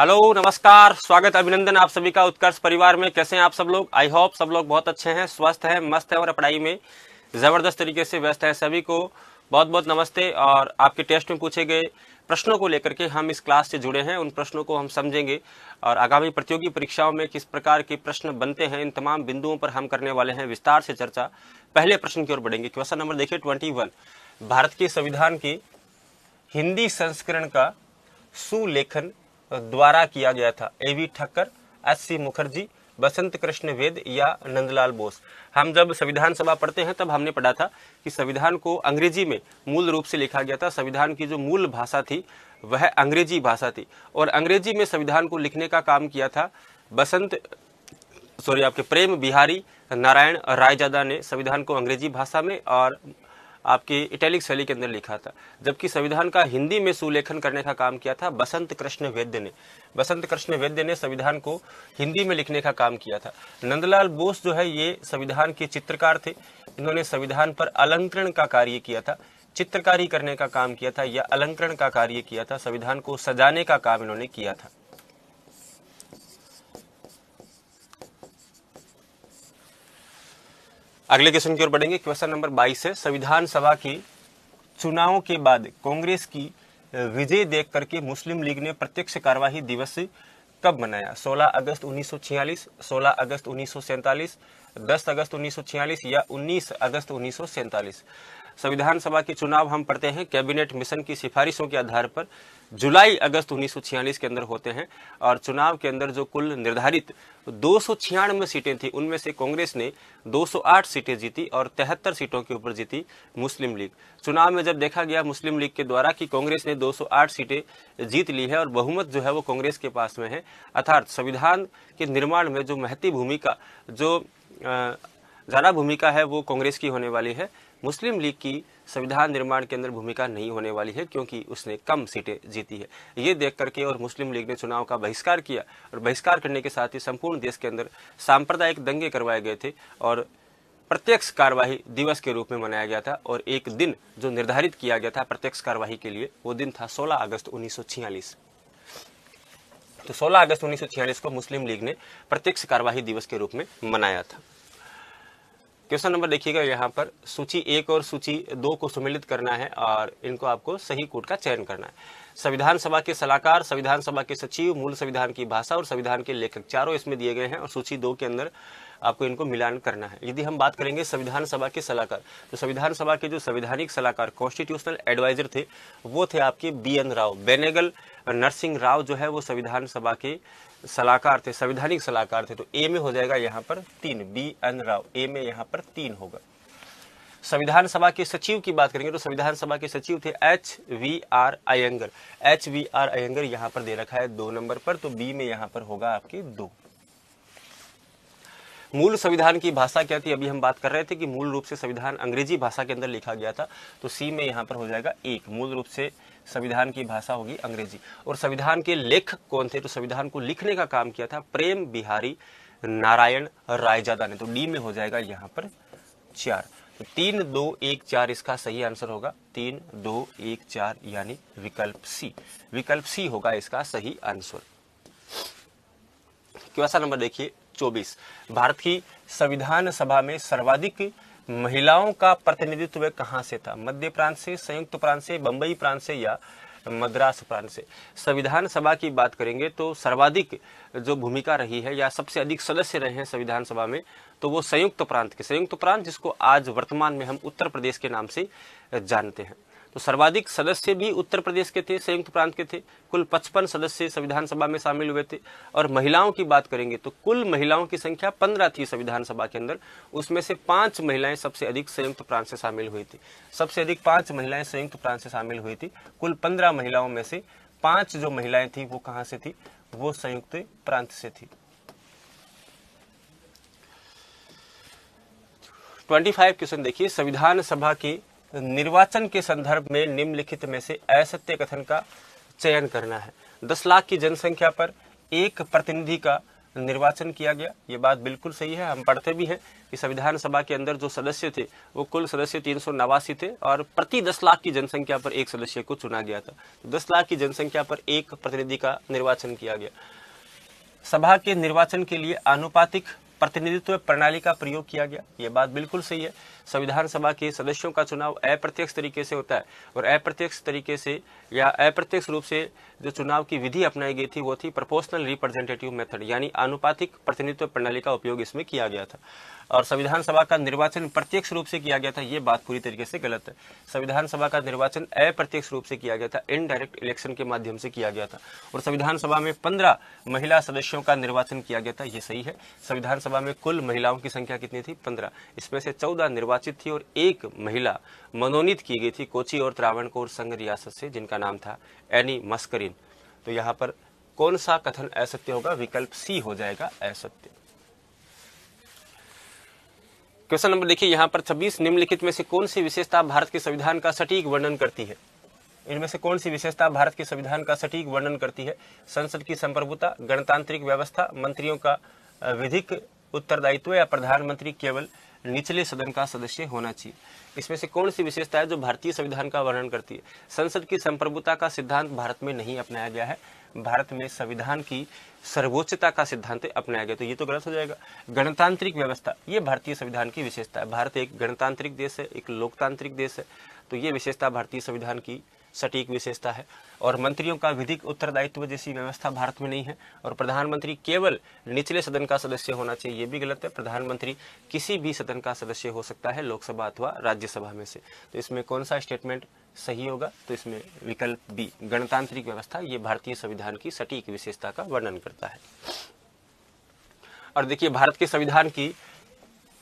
Hello, नमस्कार, स्वागत, अभिनंदन आप सभी का उत्कर्ष परिवार में। कैसे हैं आप सब लोग? आई होप सब लोग बहुत अच्छे हैं, स्वस्थ हैं, मस्त हैं और पढ़ाई में जबरदस्त तरीके से व्यस्त हैं। सभी को बहुत बहुत नमस्ते। और आपके टेस्ट में पूछे गए प्रश्नों को लेकर के हम इस क्लास से जुड़े हैं, उन प्रश्नों को हम समझेंगे और आगामी प्रतियोगी परीक्षाओं में किस प्रकार के प्रश्न बनते हैं, इन तमाम बिंदुओं पर हम करने वाले हैं विस्तार से चर्चा। पहले प्रश्न की ओर बढ़ेंगे। क्वेश्चन नंबर देखिए 21। भारत के संविधान के हिंदी संस्करण का सुलेखन द्वारा किया गया था? ए.वी. ठक्कर, एस.सी. मुखर्जी, बसंत कृष्ण वेद या नंदलाल बोस? हम जब संविधान सभा पढ़ते हैं तब हमने पढ़ा था कि संविधान को अंग्रेजी में मूल रूप से लिखा गया था। संविधान की जो मूल भाषा थी वह अंग्रेजी भाषा थी और अंग्रेजी में संविधान को लिखने का काम किया था आपके प्रेम बिहारी नारायण रायजादा ने संविधान को अंग्रेजी भाषा में और आपकी इटैलिक शैली के अंदर लिखा था। जबकि संविधान का हिंदी में सुलेखन करने का काम किया था बसंत कृष्ण वेद्य ने। बसंत कृष्ण वेद्य ने संविधान को हिंदी में लिखने का काम किया था। नंदलाल बोस जो है ये संविधान के चित्रकार थे। इन्होंने संविधान पर अलंकरण का कार्य किया था, चित्रकारी करने का काम किया था या अलंकरण का कार्य किया था, संविधान को सजाने का काम इन्होंने किया था। अगले क्वेश्चन की ओर बढ़ेंगे। क्वेश्चन नंबर 22 है, संविधान सभा के चुनावों के बाद कांग्रेस की विजय देख करके मुस्लिम लीग ने प्रत्यक्ष कार्यवाही दिवस कब मनाया? 16 अगस्त 1946, 16 अगस्त 1947, 10 अगस्त 1946 या 19 अगस्त 1947? संविधान सभा के चुनाव हम पढ़ते हैं कैबिनेट मिशन की सिफारिशों के आधार पर जुलाई अगस्त 1946 के अंदर होते हैं और चुनाव के अंदर जो कुल निर्धारित 296 सीटें थी उनमें से कांग्रेस ने 208 सीटें जीती और 73 सीटों के ऊपर जीती मुस्लिम लीग। चुनाव में जब देखा गया मुस्लिम लीग के द्वारा कि कांग्रेस ने 208 सीटें जीत ली है और बहुमत जो है वो कांग्रेस के पास में है, अर्थात संविधान के निर्माण में जो महती भूमिका, जो ज्यादा भूमिका है वो कांग्रेस की होने वाली है। मुस्लिम लीग की संविधान निर्माण के अंदर भूमिका नहीं होने वाली है क्योंकि उसने कम सीटें जीती है। ये देख करके और मुस्लिम लीग ने चुनाव का बहिष्कार किया और बहिष्कार करने के साथ ही संपूर्ण देश के अंदर सांप्रदायिक दंगे करवाए गए थे और प्रत्यक्ष कार्यवाही दिवस के रूप में मनाया गया था। और एक दिन जो निर्धारित किया गया था प्रत्यक्ष कार्यवाही के लिए, वो दिन था 16 अगस्त 1946। तो 16 अगस्त 1946 को मुस्लिम लीग ने प्रत्यक्ष कार्यवाही दिवस के रूप में मनाया था। क्वेश्चन नंबर देखिएगा, यहाँ पर सूची 1 और सूची 2 को सम्मिलित करना है और इनको आपको सही कोड का चयन करना है। संविधान सभा के सलाहकार, संविधान सभा के सचिव, मूल संविधान की भाषा और संविधान के लेखक, चारों इसमें दिए गए हैं और सूची 2 के अंदर आपको इनको मिलान करना है। यदि हम बात करेंगे संविधान सभा के सलाहकार, तो संविधान सभा के जो संवैधानिक सलाहकार, कॉन्स्टिट्यूशनल एडवाइजर थे, वो थे आपके BN राव। बेनेगल नरसिंह राव जो है वो संविधान सभा के सलाहकार थे, संवैधानिक सलाहकार थे। तो ए में हो जाएगा यहाँ पर 3, BN राव, ए में यहाँ पर 3 होगा। संविधान सभा के सचिव की बात करेंगे तो संविधान सभा के सचिव थे HVR अयंगर। HVR अयंगर यहाँ पर दे रखा है 2 नंबर पर, तो बी में यहाँ पर होगा आपके 2। मूल संविधान की भाषा क्या थी? अभी हम बात कर रहे थे कि मूल रूप से संविधान अंग्रेजी भाषा के अंदर लिखा गया था, तो सी में यहाँ पर हो जाएगा 1। मूल रूप से संविधान की भाषा होगी अंग्रेजी। और संविधान के लेखक कौन थे? तो संविधान को लिखने का काम किया था प्रेम बिहारी नारायण रायजादा ने, तो डी में हो जाएगा यहाँ पर 4। तो 3, 2, 1, 4 इसका सही आंसर होगा। 3, 2, 1, 4 यानी विकल्प सी। विकल्प सी होगा इसका सही आंसर। क्वेश्चन नंबर देखिए 24। भारत की संविधान सभा में सर्वाधिक महिलाओं का प्रतिनिधित्व कहां से था? मध्य प्रांत से, संयुक्त प्रांत से, बंबई प्रांत से या मद्रास प्रांत से? संविधान सभा की बात करेंगे तो सर्वाधिक जो भूमिका रही है या सबसे अधिक सदस्य रहे हैं संविधान सभा में, तो वो संयुक्त प्रांत के, संयुक्त प्रांत जिसको आज वर्तमान में हम उत्तर प्रदेश के नाम से जानते हैं। तो सर्वाधिक सदस्य भी उत्तर प्रदेश के थे, संयुक्त प्रांत के थे। कुल 55 सदस्य संविधान सभा में शामिल हुए थे। और महिलाओं की बात करेंगे तो कुल महिलाओं की संख्या 15 थी संविधान सभा के अंदर, उसमें से 5 महिलाएं सबसे अधिक संयुक्त प्रांत से शामिल हुई थी। सबसे अधिक 5 महिलाएं संयुक्त प्रांत से शामिल हुई थी। कुल 15 महिलाओं में से 5 जो महिलाएं थी वो कहां से थी? वो संयुक्त प्रांत से थी। 25 क्वेश्चन देखिए, संविधान सभा के निर्वाचन के संदर्भ में निम्नलिखित में से असत्य कथन का चयन करना है। 10 लाख की जनसंख्या पर एक प्रतिनिधि का निर्वाचन किया गया। ये बात बिल्कुल सही है। हम पढ़ते भी हैं कि संविधान सभा के अंदर जो सदस्य थे वो कुल सदस्य 389 थे और प्रति 10 लाख की जनसंख्या पर एक सदस्य को चुना गया था। 10 लाख की जनसंख्या पर एक प्रतिनिधि का निर्वाचन किया गया। सभा के निर्वाचन के लिए आनुपातिक प्रतिनिधित्व प्रणाली का प्रयोग किया गया। ये बात बिल्कुल सही है। संविधान सभा के सदस्यों का चुनाव अप्रत्यक्ष तरीके से होता है और अप्रत्यक्ष तरीके से या अप्रत्यक्ष रूप से जो चुनाव की विधि अपनाई गई थी वो थी प्रोपोर्शनल रिप्रेजेंटेटिव मेथड, यानी आनुपातिक प्रतिनिधित्व प्रणाली का उपयोग इसमें किया गया था। और संविधान सभा का निर्वाचन प्रत्यक्ष रूप से किया गया था, ये बात पूरी तरीके से गलत है। संविधान सभा का निर्वाचन अप्रत्यक्ष रूप से किया गया था, इनडायरेक्ट इलेक्शन के माध्यम से किया गया था। और संविधान सभा में 15 महिला सदस्यों का निर्वाचन किया गया था, ये सही है। संविधान सभा में कुल महिलाओं की संख्या कितनी थी? 15। इसमें से 14 निर्वाचित थी और एक महिला मनोनीत की गई थी कोची और त्रावणकोर संघ रियासत से, जिनका नाम था एनी मस्करिन। तो यहाँ पर कौन सा कथन असत्य होगा? विकल्प सी हो जाएगा असत्य। क्वेश्चन नंबर देखिए यहाँ पर 26, निम्नलिखित में से कौन सी विशेषता भारत के संविधान का सटीक वर्णन करती है? इनमें से कौन सी विशेषता भारत के संविधान का सटीक वर्णन करती है? संसद की संप्रभुता, गणतांत्रिक व्यवस्था, मंत्रियों का विधिक उत्तरदायित्व या प्रधानमंत्री केवल निचले सदन का सदस्य होना चाहिए। इसमें से कौन सी विशेषता है जो भारतीय संविधान का वर्णन करती है? संसद की संप्रभुता का सिद्धांत भारत में नहीं अपनाया गया है। भारत में संविधान की सर्वोच्चता का सिद्धांत अपनाया गया, तो ये तो गलत हो जाएगा। गणतांत्रिक व्यवस्था, ये भारतीय संविधान की विशेषता है। भारत एक गणतांत्रिक देश है, एक लोकतांत्रिक देश है, तो ये विशेषता भारतीय संविधान की सटीक विशेषता है। और मंत्रियों का विधिक उत्तरदायित्व जैसी व्यवस्था भारत में नहीं है। और प्रधानमंत्री केवल निचले सदन का सदस्य होना चाहिए, ये भी गलत है। प्रधानमंत्री किसी भी सदन का सदस्य हो सकता है, लोकसभा अथवा राज्यसभा में से। तो इसमें कौन सा स्टेटमेंट सही होगा? तो इसमें विकल्प बी, गणतांत्रिक व्यवस्था, ये भारतीय संविधान की सटीक विशेषता का वर्णन करता है। और देखिए भारत के संविधान की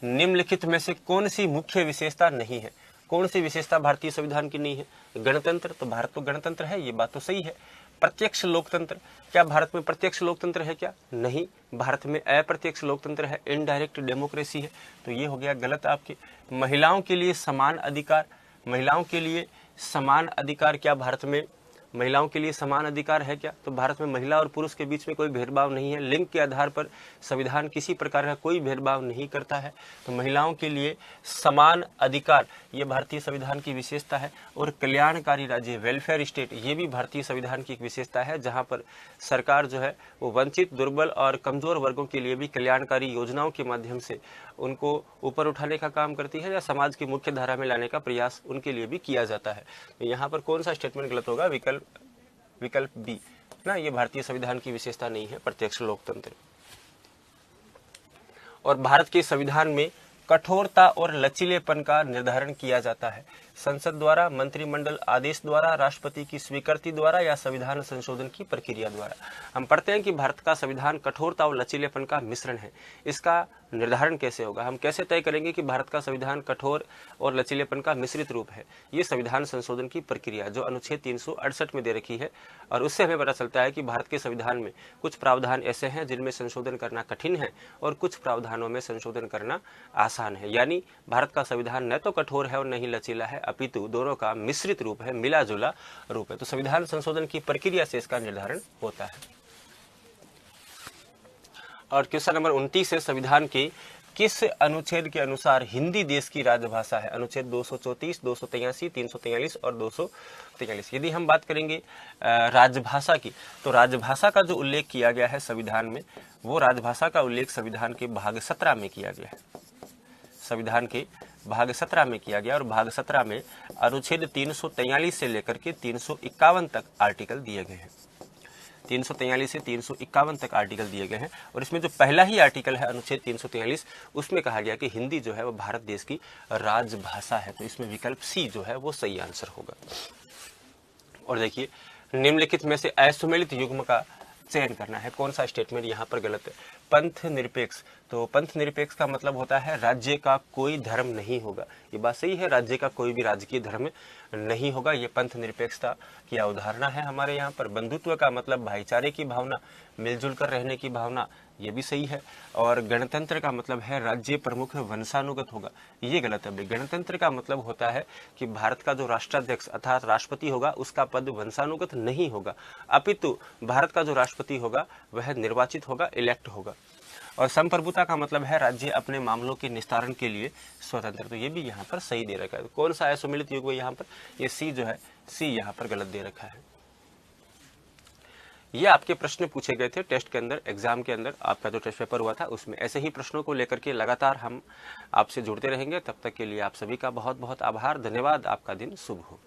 निम्नलिखित में से कौन सी मुख्य विशेषता नहीं है? कौन सी विशेषता भारतीय संविधान की नहीं है? गणतंत्र, तो भारत तो गणतंत्र है, ये बात तो सही है। प्रत्यक्ष लोकतंत्र, क्या भारत में प्रत्यक्ष लोकतंत्र है क्या? नहीं, भारत में अप्रत्यक्ष लोकतंत्र है, इनडायरेक्ट डेमोक्रेसी है, तो ये हो गया गलत आपके। महिलाओं के लिए समान अधिकार, महिलाओं के लिए समान अधिकार, क्या भारत में महिलाओं के लिए समान अधिकार है क्या? तो भारत में महिला और पुरुष के बीच में कोई भेदभाव नहीं है। लिंग के आधार पर संविधान किसी प्रकार का कोई भेदभाव नहीं करता है। तो महिलाओं के लिए समान अधिकार, ये भारतीय संविधान की विशेषता है। और कल्याणकारी राज्य, वेलफेयर स्टेट, ये भी भारतीय संविधान की एक विशेषता है, जहां पर सरकार जो है वो वंचित, दुर्बल और कमजोर वर्गों के लिए भी कल्याणकारी योजनाओं के माध्यम से उनको ऊपर उठाने का काम करती है या समाज की मुख्य धारा में लाने का प्रयास उनके लिए भी किया जाता है। तो यहाँ पर कौन सा स्टेटमेंट गलत होगा? विकल्प बी ना, ये भारतीय संविधान की विशेषता नहीं है, प्रत्यक्ष लोकतंत्र। और भारत के संविधान में कठोरता और लचीलेपन का निर्धारण किया जाता है। संसद द्वारा, मंत्रिमंडल आदेश द्वारा, राष्ट्रपति की स्वीकृति द्वारा या संविधान संशोधन की प्रक्रिया द्वारा। हम पढ़ते हैं कि भारत का संविधान कठोरता और लचीलेपन का मिश्रण है। इसका निर्धारण कैसे होगा? हम कैसे तय करेंगे कि भारत का संविधान कठोर और लचीलेपन का मिश्रित रूप है? ये संविधान संशोधन की प्रक्रिया जो अनुच्छेद 368 में दे रखी है, और उससे हमें पता चलता है कि भारत के संविधान में कुछ प्रावधान ऐसे हैं जिनमें संशोधन करना कठिन है और कुछ प्रावधानों में संशोधन करना आसान है। यानी भारत का संविधान न तो कठोर है और न ही लचीला है, अपितु दोनों का मिश्रित रूप है, मिला जुला रूप है। तो संविधान संशोधन की प्रक्रिया से इसका निर्धारण होता है। और क्वेश्चन नंबर 29 है, संविधान के किस अनुच्छेद के अनुसार हिंदी देश की राजभाषा है? अनुच्छेद 234, 283, 343 और 243। यदि हम बात करेंगे राजभाषा की, तो राजभाषा का जो उल्लेख किया गया है संविधान में, वो राजभाषा का उल्लेख संविधान के भाग 17 में किया गया है। संविधान के भाग 17 में किया गया और भाग 17 में अनुच्छेद 343 से लेकर के 351 तक आर्टिकल दिए गए हैं। 343 से 351 तक आर्टिकल दिए गए हैं और इसमें जो पहला ही आर्टिकल है अनुच्छेद 343, उसमें कहा गया कि हिंदी जो है वो भारत देश की राजभाषा है। तो इसमें विकल्प सी जो है वो सही आंसर होगा। और देखिए निम्नलिखित में से असुमेलित युग्म का चयन करना है। कौन सा स्टेटमेंट यहाँ पर गलत है? पंथ निरपेक्ष, तो पंथ निरपेक्ष का मतलब होता है राज्य का कोई धर्म नहीं होगा। ये बात सही है, राज्य का कोई भी राजकीय धर्म नहीं होगा। ये पंथ निरपेक्षता की अवधारणा है हमारे यहाँ पर। बंधुत्व का मतलब भाईचारे की भावना, मिलजुल कर रहने की भावना, ये भी सही है। और गणतंत्र का मतलब है राज्य प्रमुख वंशानुगत होगा, ये गलत है। गणतंत्र का मतलब होता है कि भारत का जो राष्ट्राध्यक्ष अर्थात राष्ट्रपति होगा उसका पद वंशानुगत नहीं होगा, अपितु भारत का जो राष्ट्रपति होगा वह निर्वाचित होगा, इलेक्ट होगा। और संप्रभुता का मतलब है राज्य अपने मामलों के निस्तारण के लिए स्वतंत्र। तो ये भी यहाँ पर सही दे रखा है। तो कौन सा है सुमिलित युग यहाँ पर? ये सी जो है, सी यहाँ पर गलत दे रखा है। ये आपके प्रश्न पूछे गए थे टेस्ट के अंदर, एग्जाम के अंदर आपका जो टेस्ट पेपर हुआ था उसमें। ऐसे ही प्रश्नों को लेकर के लगातार हम आपसे जुड़ते रहेंगे। तब तक के लिए आप सभी का बहुत बहुत आभार, धन्यवाद। आपका दिन शुभ हो।